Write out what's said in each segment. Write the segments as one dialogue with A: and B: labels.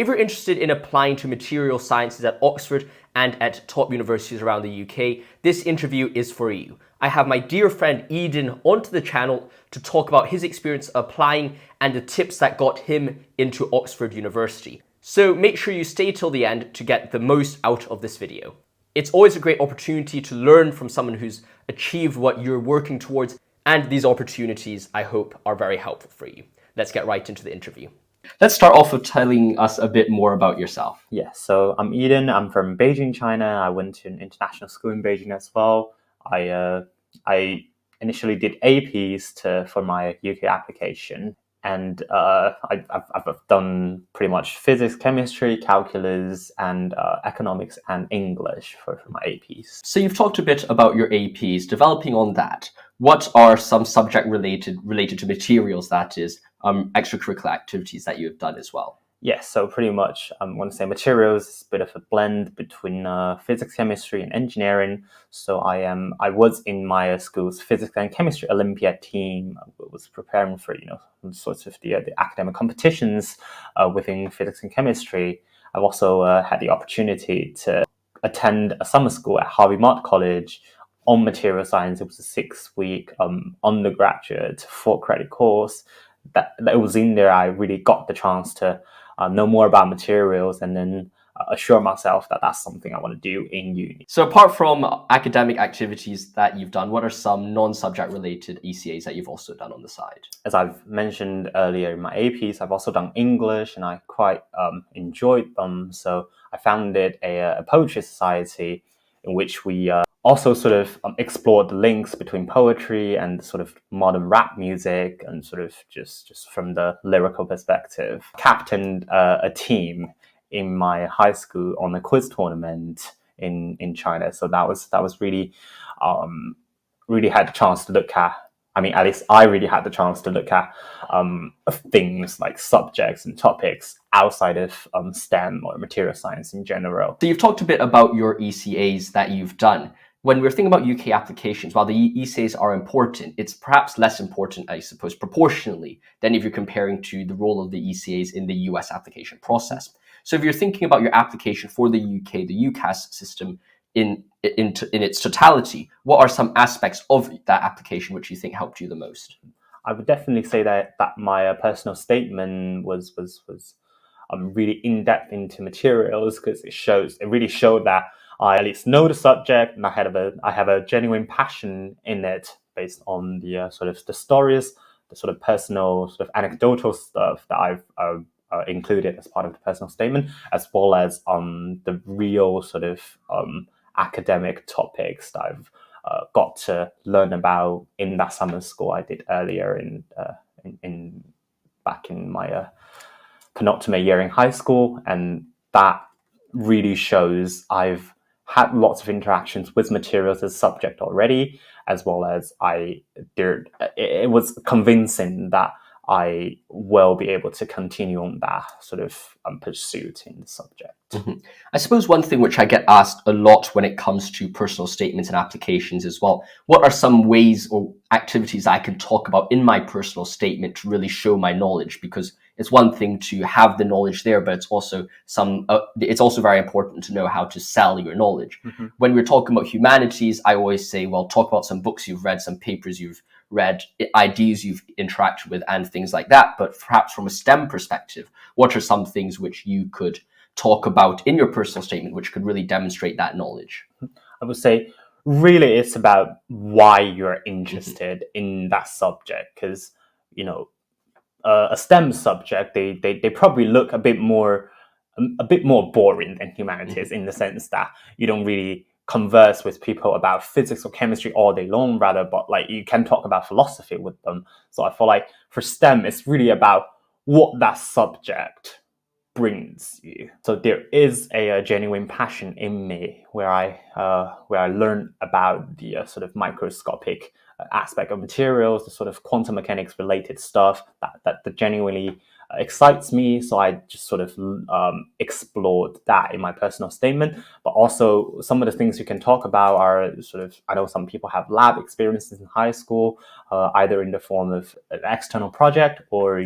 A: If you're interested in applying to material sciences at Oxford and at top universities around the UK, this interview is for you. I have my dear friend Eden onto the channel to talk about his experience applying and the tips that got him into Oxford University. So make sure you stay till the end to get the most out of this video. It's always a great opportunity to learn from someone who's achieved what you're working towards, and these opportunities, I hope, are very helpful for you. Let's get right into the interview. Let's start off with telling us a bit more about yourself.
B: Yeah, so I'm Eden. I'm from Beijing, China. I went to an international school in Beijing as well. I initially did APs for my UK application, and I've done pretty much physics, chemistry, calculus, and economics and English for my APs.
A: So you've talked a bit about your APs, developing on that. What are some subject related to materials, that is, extracurricular activities that you have done as well?
B: Yes, so pretty much I want to say materials is a bit of a blend between physics, chemistry, and engineering. So I was in my school's physics and chemistry Olympiad team. I was preparing for sorts of the academic competitions within physics and chemistry. I've also had the opportunity to attend a summer school at Harvey Mudd College on material science. It was a 6-week undergraduate 4-credit course. That it was in there I really got the chance to know more about materials and then assure myself that that's something I want to do in uni.
A: So apart from academic activities that you've done, what are some non-subject related ECAs that you've also done on the side?
B: As I've mentioned earlier in my APs, I've also done English and I quite enjoyed them. So I founded a poetry society in which we also sort of explored the links between poetry and sort of modern rap music, and sort of just from the lyrical perspective. Captained a team in my high school on a quiz tournament in China. So that was really had the chance to look at. I mean, at least I really had the chance to look at things like subjects and topics outside of STEM or material science in general.
A: So you've talked a bit about your ECAs that you've done. When we're thinking about UK applications, while the ECAs are important, it's perhaps less important, I suppose, proportionally than if you're comparing to the role of the ECAs in the US application process. So if you're thinking about your application for the UK, the UCAS system in its totality, what are some aspects of that application which you think helped you the most?
B: I would definitely say that my personal statement was really in depth into materials, because it really showed that I at least know the subject and I have a genuine passion in it, based on the sort of the stories, the sort of personal sort of anecdotal stuff that I've included as part of the personal statement, as well as the real sort of academic topics that I've got to learn about in that summer school I did earlier back in my penultimate year in high school. And that really shows I've had lots of interactions with materials as a subject already, as well as it was convincing that I will be able to continue on that sort of pursuit in the subject.
A: Mm-hmm. I suppose one thing which I get asked a lot when it comes to personal statements and applications as well, what are some ways or activities I can talk about in my personal statement to really show my knowledge? Because it's one thing to have the knowledge there, but it's also very important to know how to sell your knowledge. Mm-hmm. When we're talking about humanities, I always say, well, talk about some books you've read, some papers you've read, ideas you've interacted with, and things like that. But perhaps from a STEM perspective, what are some things which you could talk about in your personal statement which could really demonstrate that knowledge?
B: I would say really it's about why you're interested in that subject, because a STEM subject, they probably look a bit more boring than humanities, in the sense that you don't really converse with people about physics or chemistry all day long, rather, but like you can talk about philosophy with them. So I feel like for STEM, it's really about what that subject brings you. So there is a genuine passion in me where I learn about the sort of microscopic aspect of materials, the sort of quantum mechanics related stuff that genuinely excites me. So I just sort of explored that in my personal statement. But also some of the things you can talk about are sort of, I know some people have lab experiences in high school, either in the form of an external project or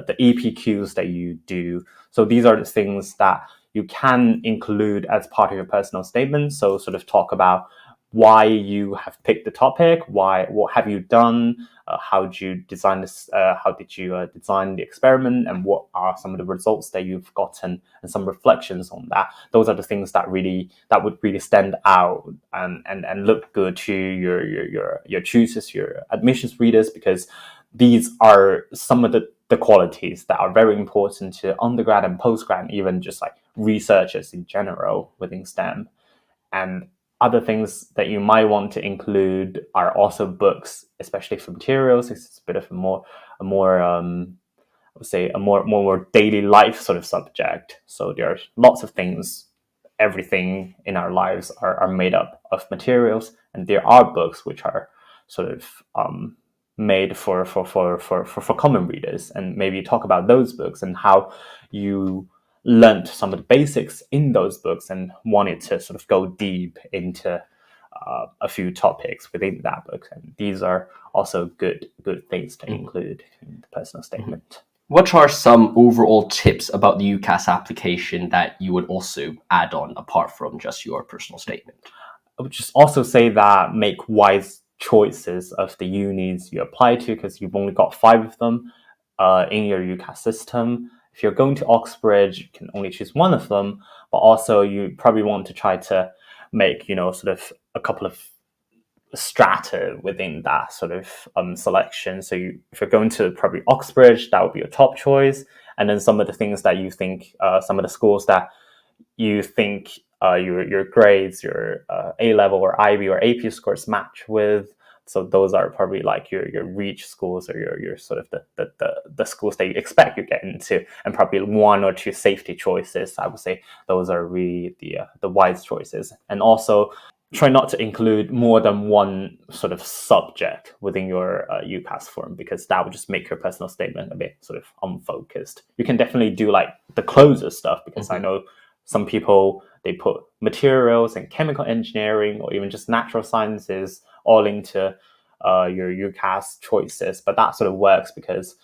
B: the EPQs that you do. So these are the things that you can include as part of your personal statement. So sort of talk about why you have picked the topic, what have you done, how did you design this, how did you design the experiment, and what are some of the results that you've gotten, and some reflections on that. Those are the things that would really stand out and look good to your tutors, your admissions readers, because these are some of the qualities that are very important to undergrad and postgrad, and even just like researchers in general within STEM. And other things that you might want to include are also books, especially for materials. It's a bit of a more I would say a more daily life sort of subject. So there are lots of things. Everything in our lives are made up of materials, and there are books which are sort of made for common readers. And maybe talk about those books and how you learned some of the basics in those books and wanted to sort of go deep into a few topics within that book. And these are also good things to include in the personal statement.
A: What are some overall tips about the UCAS application that you would also add on apart from just your personal statement?
B: I would just also say that make wise choices of the unis you apply to, because you've only got 5 of them in your UCAS system. If you're going to Oxbridge, you can only choose one of them, but also you probably want to try to make, sort of a couple of strata within that sort of selection. So if you're going to probably Oxbridge, that would be your top choice. And then some of the things that you think, some of the schools that you think your grades, your A-level or IB or AP scores match with. So those are probably like your reach schools, or your sort of the schools that you expect you get into, and probably 1 or 2 safety choices. I would say those are really the wise choices. And also try not to include more than one sort of subject within your UCAS form, because that would just make your personal statement a bit sort of unfocused. You can definitely do like the closer stuff, because I know some people, they put materials and chemical engineering or even just natural sciences all into your UCAS choices. But that sort of works because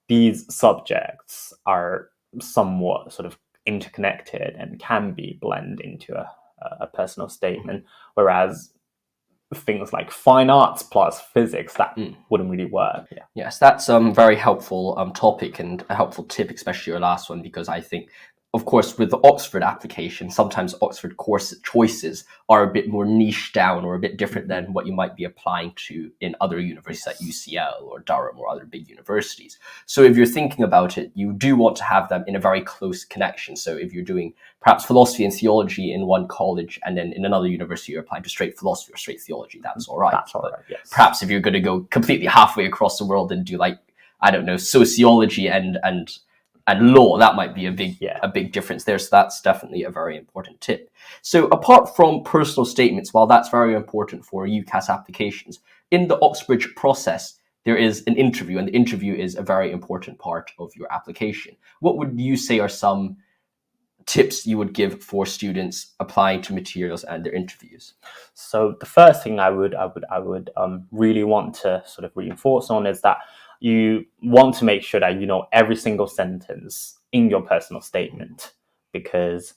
B: these subjects are somewhat sort of interconnected and can be blended into a personal statement. Whereas things like fine arts plus physics, that wouldn't really work. Yeah.
A: Yes, that's a very helpful topic and a helpful tip, especially your last one, because I think, of course, with the Oxford application, sometimes Oxford course choices are a bit more niche down or a bit different than what you might be applying to in other universities like UCL or Durham or other big universities. So if you're thinking about it, you do want to have them in a very close connection. So if you're doing perhaps philosophy and theology in one college, and then in another university you're applying to straight philosophy or straight theology, that's all right.
B: That's all right, yes.
A: Perhaps if you're going to go completely halfway across the world and do, like, I don't know, sociology and law, that might be a big difference there. So that's definitely a very important tip. So apart from personal statements, while that's very important for UCAS applications, in the Oxbridge process, there is an interview, and the interview is a very important part of your application. What would you say are some tips you would give for students applying to materials and their interviews?
B: So the first thing I would really want to sort of reinforce on is that you want to make sure that you know every single sentence in your personal statement, because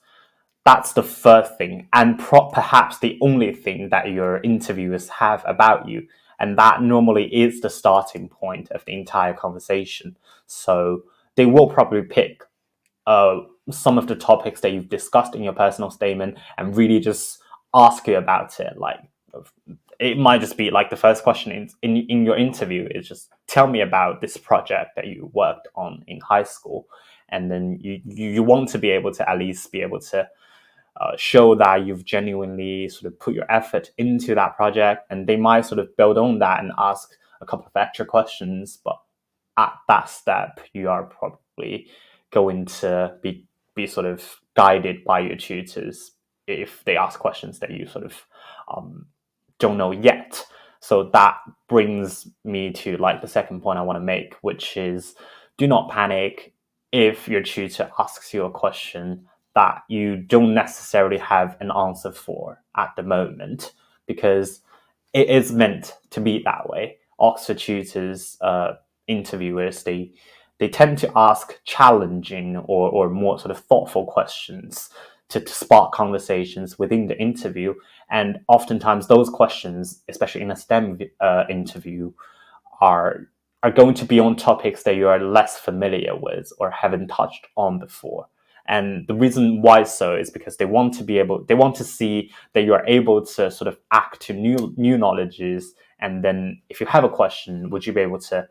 B: that's the first thing, and perhaps the only thing that your interviewers have about you. And that normally is the starting point of the entire conversation. So they will probably pick some of the topics that you've discussed in your personal statement and really just ask you about it. Like, it might just be like the first question in your interview is just tell me about this project that you worked on in high school. And then you want to be able to at least be able to show that you've genuinely sort of put your effort into that project. And they might sort of build on that and ask a couple of extra questions. But at that step, you are probably going to be sort of guided by your tutors if they ask questions that you sort of don't know yet. So that brings me to like the second point I want to make, which is do not panic if your tutor asks you a question that you don't necessarily have an answer for at the moment, because it is meant to be that way. Oxford tutors, interviewers, they tend to ask challenging or more sort of thoughtful questions to spark conversations within the interview. And oftentimes those questions, especially in a STEM interview, are going to be on topics that you are less familiar with or haven't touched on before. And the reason why so is because they want to see that you are able to sort of act to new knowledges. And then if you have a question, would you be able to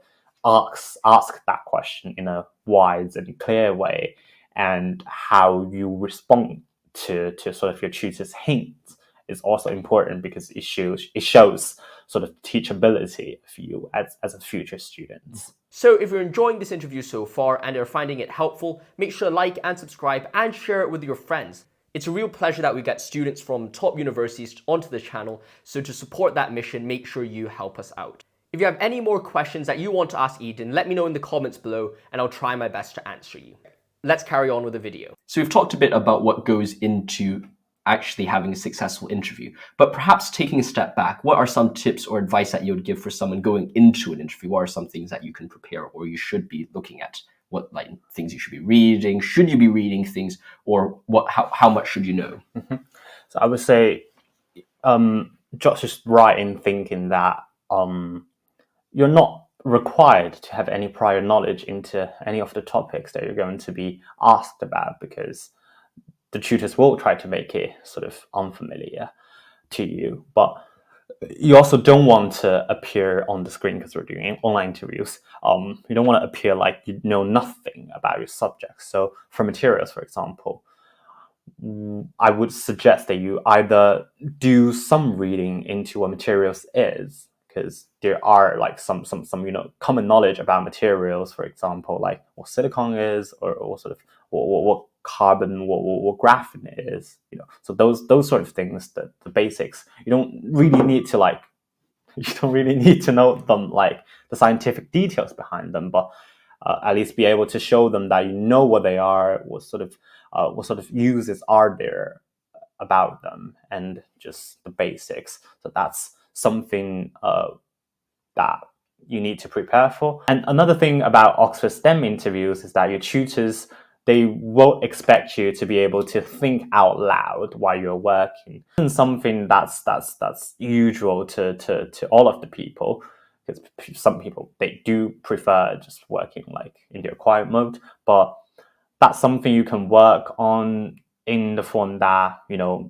B: ask that question in a wise and clear way? And how you respond to sort of your tutor's hints is also important, because it shows sort of teachability for you as a future student.
A: So if you're enjoying this interview so far and are finding it helpful, make sure to like and subscribe and share it with your friends. It's a real pleasure that we get students from top universities onto the channel, so to support that mission, make sure you help us out. If you have any more questions that you want to ask Eden, let me know in the comments below and I'll try my best to answer you. Let's carry on with the video. So we've talked a bit about what goes into actually having a successful interview, but perhaps taking a step back, what are some tips or advice that you would give for someone going into an interview? What are some things that you can prepare or you should be looking at? What things you should be reading? Should you be reading things, or how much should you know?
B: Mm-hmm. So I would say, Josh is right in thinking that you're not required to have any prior knowledge into any of the topics that you're going to be asked about, because the tutors will try to make it sort of unfamiliar to you. But you also don't want to appear on the screen, because we're doing online interviews. You don't want to appear like you know nothing about your subject. So for materials, for example, I would suggest that you either do some reading into what materials is, because there are some common knowledge about materials, for example, like what silicon is, or sort of what carbon, what graphene is, so those sort of things, the basics. You don't really need to know them, like the scientific details behind them, but at least be able to show them that you know what they are, what sort of uses are there about them, and just the basics. So that's something that you need to prepare for. And another thing about Oxford STEM interviews is that your tutors, they won't expect you to be able to think out loud while you're working. And something that's usual to all of the people, because some people, they do prefer just working like in their quiet mode. But that's something you can work on in the form that,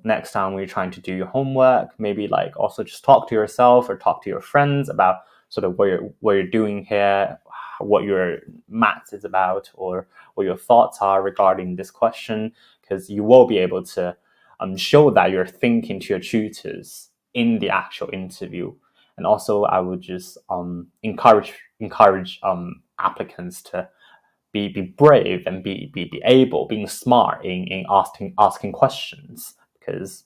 B: next time when you're trying to do your homework, maybe like also just talk to yourself or talk to your friends about sort of what you're doing here, what your maths is about, or what your thoughts are regarding this question, because you will be able to show that you're thinking to your tutors in the actual interview. And also, I would just encourage applicants to be brave and being smart in asking questions, because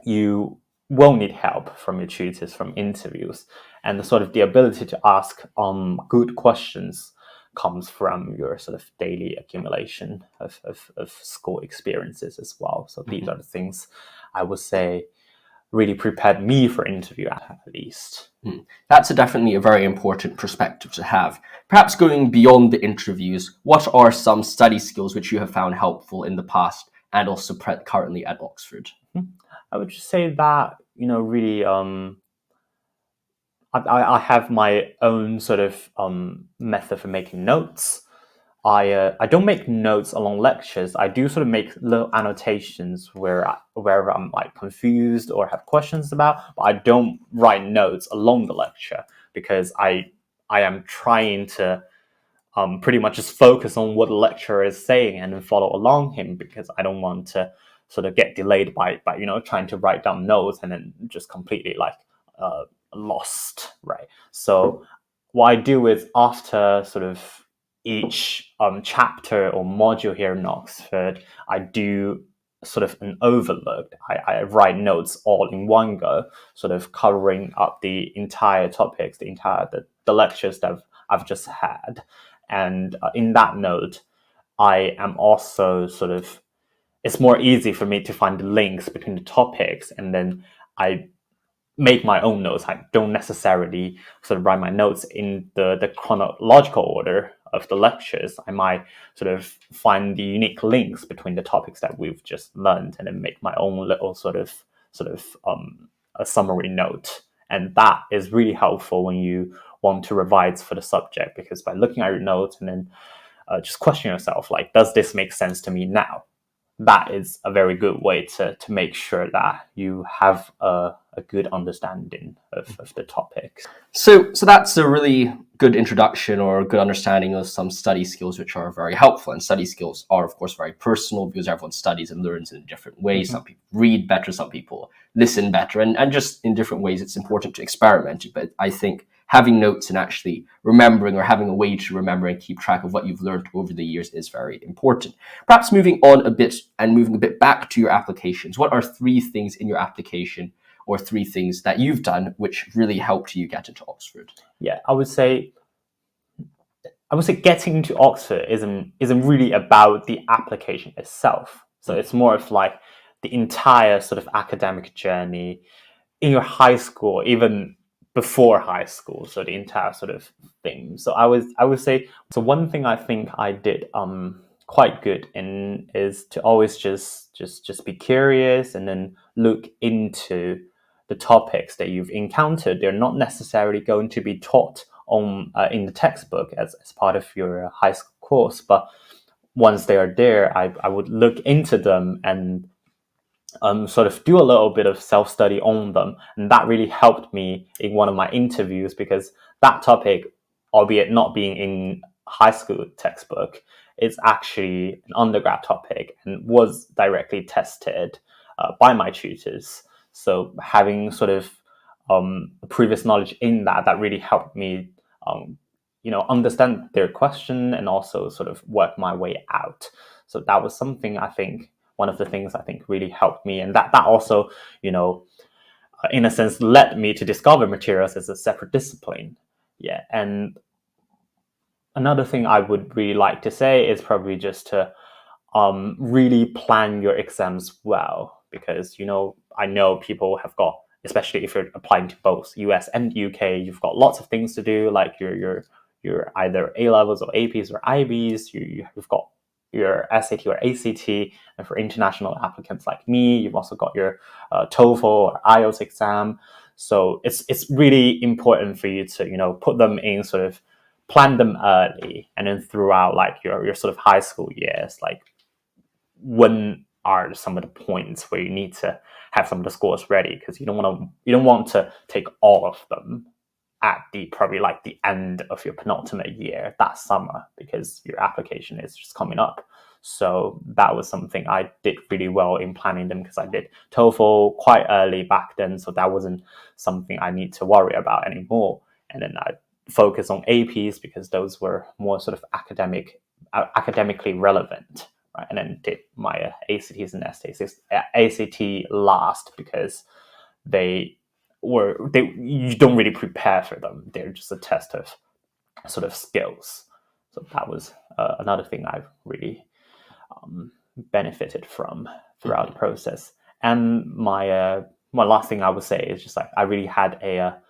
B: you will need help from your tutors from interviews, and the ability to ask good questions comes from your sort of daily accumulation of school experiences as well. So these are the things I would say really prepared me for interview, at least.
A: That's definitely a very important perspective to have. Perhaps going beyond the interviews, what are some study skills which you have found helpful in the past and also currently at Oxford?
B: I would just say that, really, I have my own sort of method for making notes. I don't make notes along lectures. I do sort of make little annotations wherever I'm like confused or have questions about, but I don't write notes along the lecture, because I am trying to pretty much just focus on what the lecturer is saying and then follow along him, because I don't want to sort of get delayed by trying to write down notes and then just completely lost, right? So what I do is, after sort of each chapter or module here in Oxford, I do sort of an overlook. I write notes all in one go, sort of covering up the entire topics, the lectures that I've just had. And in that note, I am also sort of, it's more easy for me to find the links between the topics, and then I make my own notes. I don't necessarily sort of write my notes in the chronological order. of the lectures, I might sort of find the unique links between the topics that we've just learned, and then make my own little sort of a summary note. And that is really helpful when you want to revise for the subject, because by looking at your notes and then just question yourself, like, does this make sense to me now? That is a very good way to make sure that you have a good understanding of the topics.
A: So that's a really good introduction or a good understanding of some study skills, which are very helpful. And study skills are, of course, very personal because everyone studies and learns in different ways. Some people read better, some people listen better, and just in different ways, it's important to experiment. But I think having notes and actually remembering, or having a way to remember and keep track of what you've learned over the years, is very important. Perhaps moving on a bit and moving a bit back to your applications, what are 3 things in your application or 3 things that you've done which really helped you get into Oxford?
B: Yeah, I would say getting into Oxford isn't really about the application itself. So it's more of like the entire sort of academic journey in your high school, even before high school. So the entire sort of thing. So I would say, so one thing I think I did quite good in is to always just be curious and then look into the topics that you've encountered. They're not necessarily going to be taught on in the textbook as part of your high school course, but once they are there, I would look into them and sort of do a little bit of self-study on them. And that really helped me in one of my interviews, because that topic, albeit not being in high school textbook, is actually an undergrad topic and was directly tested by my tutors. So having sort of previous knowledge in that really helped me understand their question and also sort of work my way out. So that was something, I think, one of the things I think really helped me. And that also, in a sense, led me to discover materials as a separate discipline. Yeah. And another thing I would really like to say is probably just to really plan your exams well, because, I know people have got, especially if you're applying to both US and UK, you've got lots of things to do, like your either A-levels or APs or IBs. You've got your SAT or ACT, and for international applicants like me, you've also got your TOEFL or IELTS exam. So it's really important for you to put them in, sort of plan them early, and then throughout like your sort of high school years, like when are some of the points where you need to have some of the scores ready, because you don't want to take all of them at probably like the end of your penultimate year that summer, because your application is just coming up. So that was something I did really well in planning them, because I did TOEFL quite early back then, so that wasn't something I need to worry about anymore. And then I focus on APs because those were more sort of academically relevant, right? And then did my ACTs and SATs. ACT last, because you don't really prepare for them. They're just a test of sort of skills. So that was another thing I've really benefited from throughout the process. And my last thing I would say is just like I really had a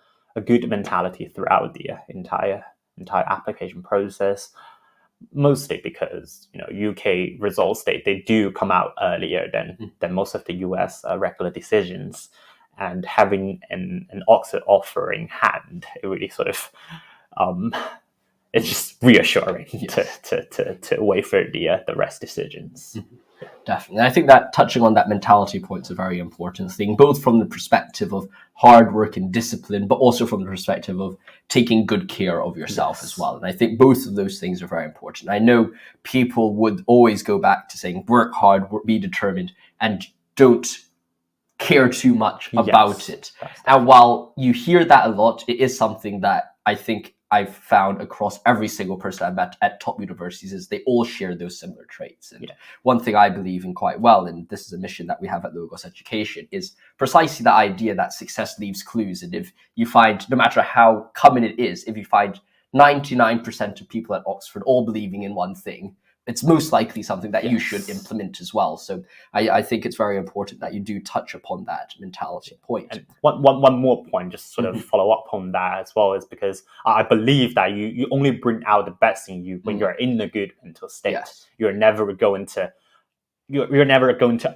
B: good mentality throughout the entire application process. Mostly because UK results they do come out earlier than most of the US regular decisions, and having an Oxford offer in hand, it really sort of it's just reassuring to wait for the rest decisions.
A: Definitely. I think that touching on that mentality point is a very important thing, both from the perspective of hard work and discipline, but also from the perspective of taking good care of yourself as well. And I think both of those things are very important. I know people would always go back to saying, work hard, be determined, and don't care too much about it. And while you hear that a lot, it is something that I think I've found across every single person I've met at top universities is they all share those similar traits. And one thing I believe in quite well, and this is a mission that we have at Logos Education, is precisely the idea that success leaves clues. And if you find, no matter how common it is, if you find 99% of people at Oxford all believing in one thing, it's most likely something that you
B: Yes.
A: should implement as well. So I think it's very important that you do touch upon that mentality point.
B: And one more point, just sort of follow up on that as well, is because I believe that you only bring out the best in you when you're in a good mental state.
A: Yes.
B: You're never going to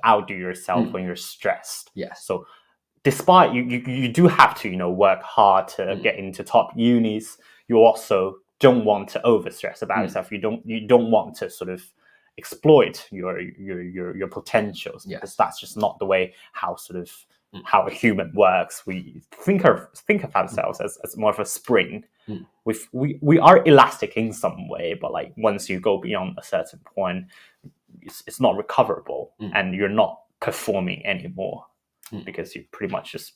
B: outdo yourself when you're stressed.
A: Yes.
B: So despite you do have to work hard to get into top unis, you also don't want to overstress about yourself. You don't want to sort of exploit your potentials, because that's just not the way how a human works. We think of ourselves as more of a spring. We are elastic in some way, but like once you go beyond a certain point, it's not recoverable, and you're not performing anymore, because you pretty much just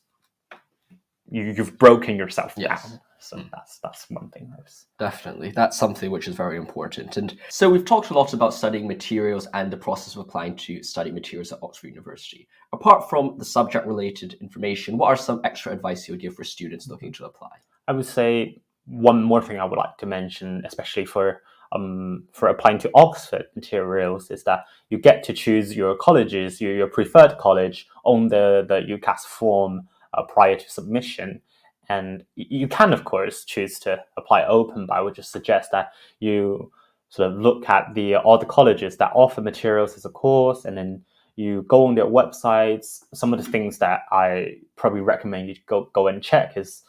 B: you've broken yourself down. So that's one thing.
A: Definitely, that's something which is very important. And so we've talked a lot about studying materials and the process of applying to study materials at Oxford University. Apart from the subject-related information, what are some extra advice you would give for students looking to apply?
B: I would say one more thing I would like to mention, especially for applying to Oxford materials, is that you get to choose your colleges, your preferred college, on the UCAS form prior to submission. And you can, of course, choose to apply open, but I would just suggest that you sort of look at all the colleges that offer materials as a course, and then you go on their websites. Some of the things that I probably recommend you to go and check is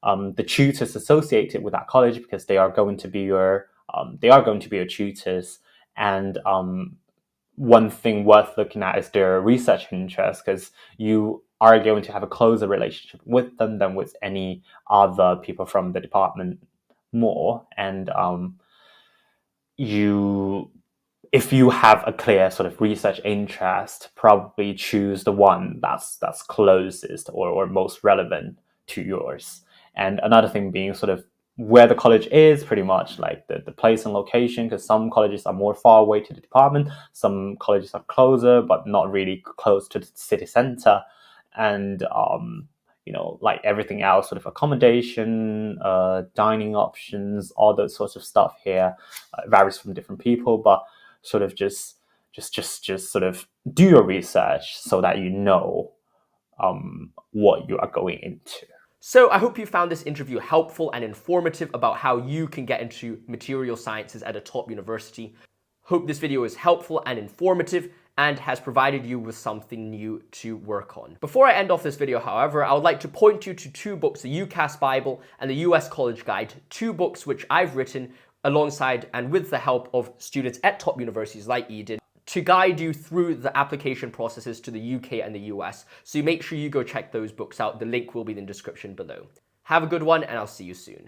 B: the tutors associated with that college, because they are going to be your tutors. And one thing worth looking at is their research interest, because you are going to have a closer relationship with them than with any other people from the department more. And if you have a clear sort of research interest, probably choose the one that's closest or most relevant to yours. And another thing being sort of where the college is, pretty much like the place and location, because some colleges are more far away to the department, some colleges are closer but not really close to the city center. And like everything else, sort of accommodation, dining options, all those sorts of stuff here varies from different people, but sort of just sort of do your research so that you know what you are going into.
A: So I hope you found this interview helpful and informative about how you can get into material sciences at a top university. Hope this video is helpful and informative and has provided you with something new to work on. Before I end off this video, however, I would like to point you to two books, the UCAS Bible and the US College Guide, two books which I've written alongside and with the help of students at top universities like Eden, to guide you through the application processes to the UK and the US. So make sure you go check those books out. The link will be in the description below. Have a good one, and I'll see you soon.